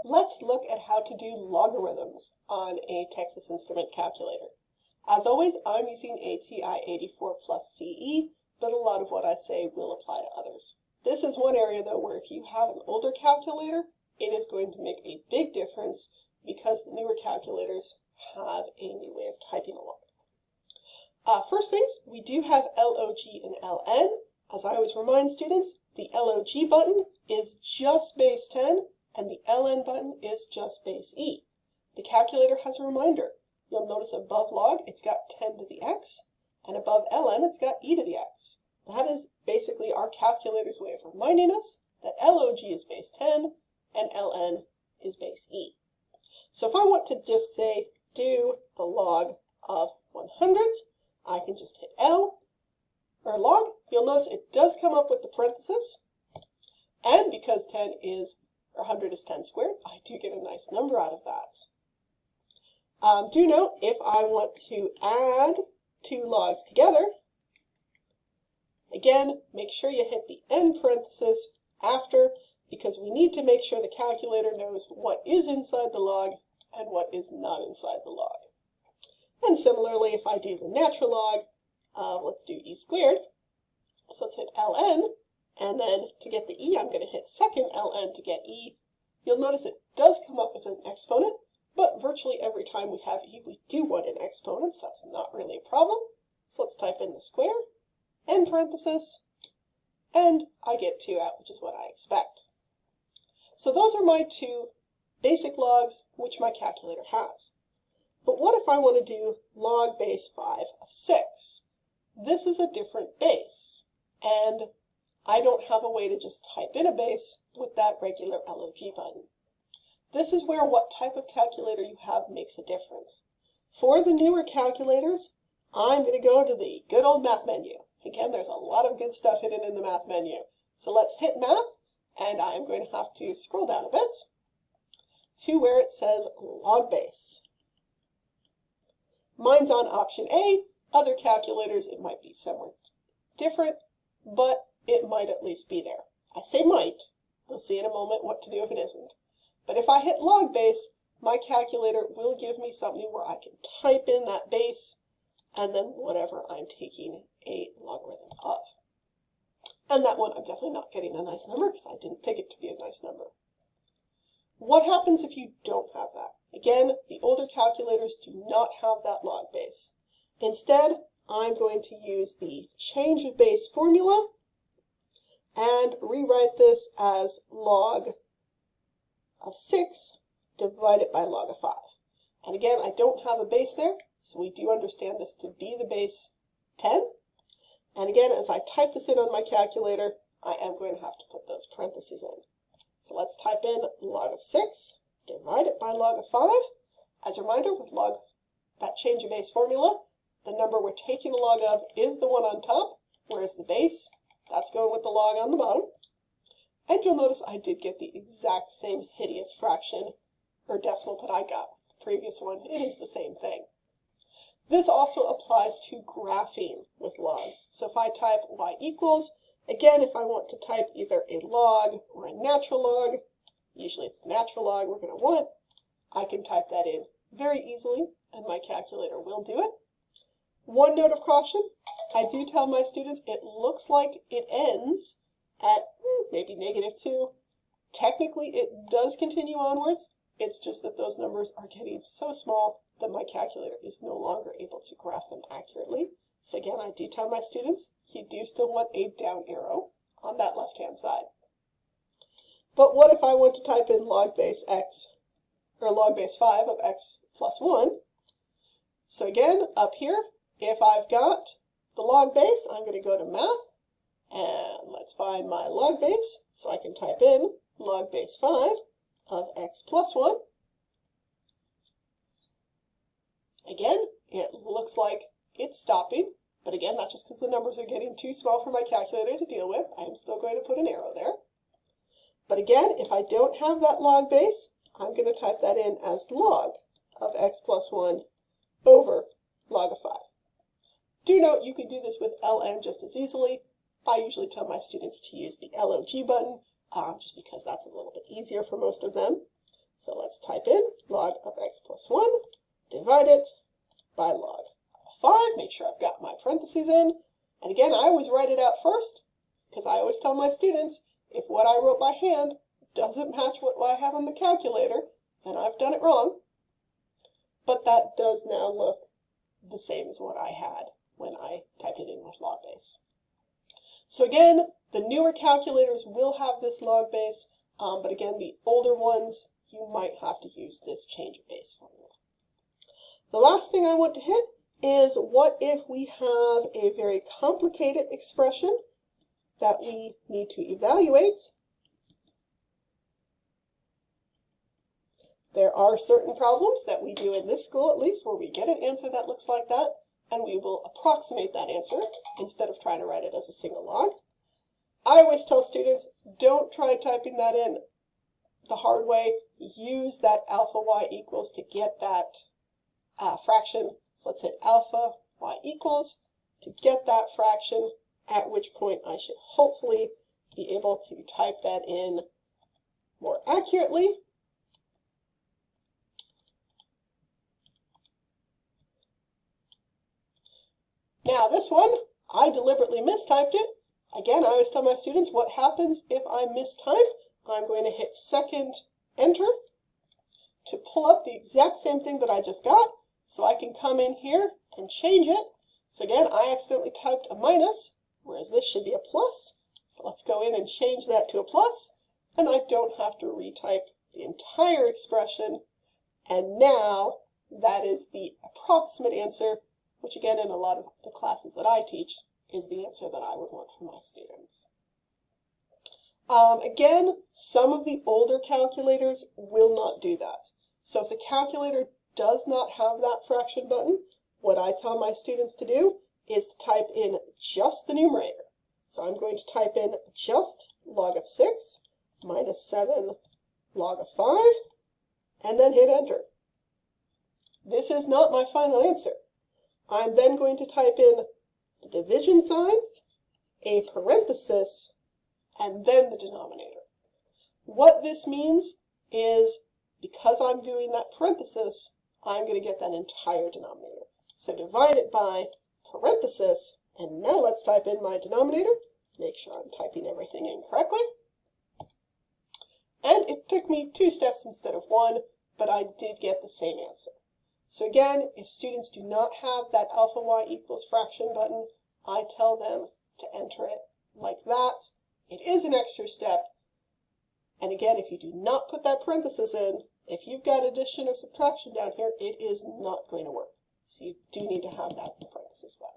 Let's look at how to do logarithms on a Texas Instrument calculator. As always, I'm using a TI-84 plus CE, but a lot of what I say will apply to others. This is one area, though, where if you have an older calculator, it is going to make a big difference because the newer calculators have a new way of typing along. First things, we do have LOG and LN. As I always remind students, the LOG button is just base 10, and the LN button is just base E. The calculator has a reminder. You'll notice above log, it's got 10 to the x, and above ln, it's got e to the x. That is basically our calculator's way of reminding us that LOG is base 10 and ln is base e. So if I want to just say do the log of 100, I can just hit L, or log. You'll notice it does come up with the parenthesis, and because 10 is, or 100 is 10 squared, I do get a nice number out of that. Do note, if I want to add two logs together, again, make sure you hit the end parenthesis after, because we need to make sure the calculator knows what is inside the log and what is not inside the log. And similarly, if I do the natural log, let's do e squared. So let's hit ln, and then to get the e, I'm going to hit second ln to get e. You'll notice it does come up with an exponent, but virtually every time we have e, we do want an exponent, so that's not really a problem. So let's type in the square, end parenthesis, and I get 2 out, which is what I expect. So those are my two basic logs, which my calculator has. But what if I want to do log base 5 of 6? This is a different base, and I don't have a way to just type in a base with that regular LOG button. This is where what type of calculator you have makes a difference. For the newer calculators, I'm going to go to the good old math menu. Again, there's a lot of good stuff hidden in the math menu. So let's hit math, and I'm going to have to scroll down a bit to where it says log base. Mine's on option A. Other calculators, it might be somewhere different, but it might at least be there. I say might. We'll see in a moment what to do if it isn't. But if I hit log base, my calculator will give me something where I can type in that base and then whatever I'm taking a logarithm of. And that one, I'm definitely not getting a nice number because I didn't pick it to be a nice number. What happens if you don't have that? Again, the older calculators do not have that log base. Instead, I'm going to use the change of base formula and rewrite this as log of 6 divided by log of 5. And again, I don't have a base there, so we do understand this to be the base 10. And again, as I type this in on my calculator, I am going to have to put those parentheses in. So let's type in log of 6 divided by log of 5. As a reminder, with log, that change of base formula, the number we're taking a log of is the one on top, whereas the base, that's going with the log on the bottom. And you'll notice I did get the exact same hideous fraction or decimal that I got with the previous one. It is the same thing. This also applies to graphing with logs. So if I type y equals, again, if I want to type either a log or a natural log, usually it's the natural log we're going to want, I can type that in very easily, and my calculator will do it. One note of caution, I do tell my students it looks like it ends at maybe -2. Technically, it does continue onwards. It's just that those numbers are getting so small that my calculator is no longer able to graph them accurately. So again, I do tell my students, you do still want a down arrow on that left-hand side. But what if I want to type in log base x, or log base 5 of x plus 1? So again, up here, if I've got the log base, I'm going to go to math, and let's find my log base, so I can type in log base 5 of x plus 1. Again, it looks like it's stopping, but again, that's just because the numbers are getting too small for my calculator to deal with. I am still going to put an arrow there. But again, if I don't have that log base, I'm going to type that in as log of x plus 1 over log of 5. Do note you can do this with ln just as easily. I usually tell my students to use the LOG button, just because that's a little bit easier for most of them. So let's type in log of x plus 1, divide it by log of 5, make sure I've got my parentheses in. And again, I always write it out first, because I always tell my students, if what I wrote by hand doesn't match what I have on the calculator, then I've done it wrong. But that does now look the same as what I had when I typed it in with log base. So again, the newer calculators will have this log base, but again, the older ones, you might have to use this change of base formula. The last thing I want to hit is, what if we have a very complicated expression that we need to evaluate? There are certain problems that we do in this school, at least, where we get an answer that looks like that, and we will approximate that answer instead of trying to write it as a single log. I always tell students, don't try typing that in the hard way. Use that alpha y equals to get that fraction. So let's hit alpha y equals to get that fraction, at which point I should hopefully be able to type that in more accurately. Now this one, I deliberately mistyped it. Again, I always tell my students, what happens if I mistype? I'm going to hit second enter to pull up the exact same thing that I just got, so I can come in here and change it. So again, I accidentally typed a minus, whereas this should be a plus. So let's go in and change that to a plus, and I don't have to retype the entire expression. And now that is the approximate answer, which again, in a lot of the classes that I teach, is the answer that I would want for my students. Again, some of the older calculators will not do that. So if the calculator does not have that fraction button, what I tell my students to do is to type in just the numerator. So I'm going to type in just log of 6 minus 7 log of 5, and then hit enter. This is not my final answer. I'm then going to type in the division sign, a parenthesis, and then the denominator. What this means is, because I'm doing that parenthesis, I'm going to get that entire denominator. So divide it by parenthesis, and now let's type in my denominator. Make sure I'm typing everything in correctly. And it took me 2 steps instead of 1, but I did get the same answer. So again, if students do not have that alpha y equals fraction button, I tell them to enter it like that. It is an extra step. And again, if you do not put that parenthesis in, if you've got addition or subtraction down here, it is not going to work. So you do need to have that parenthesis button.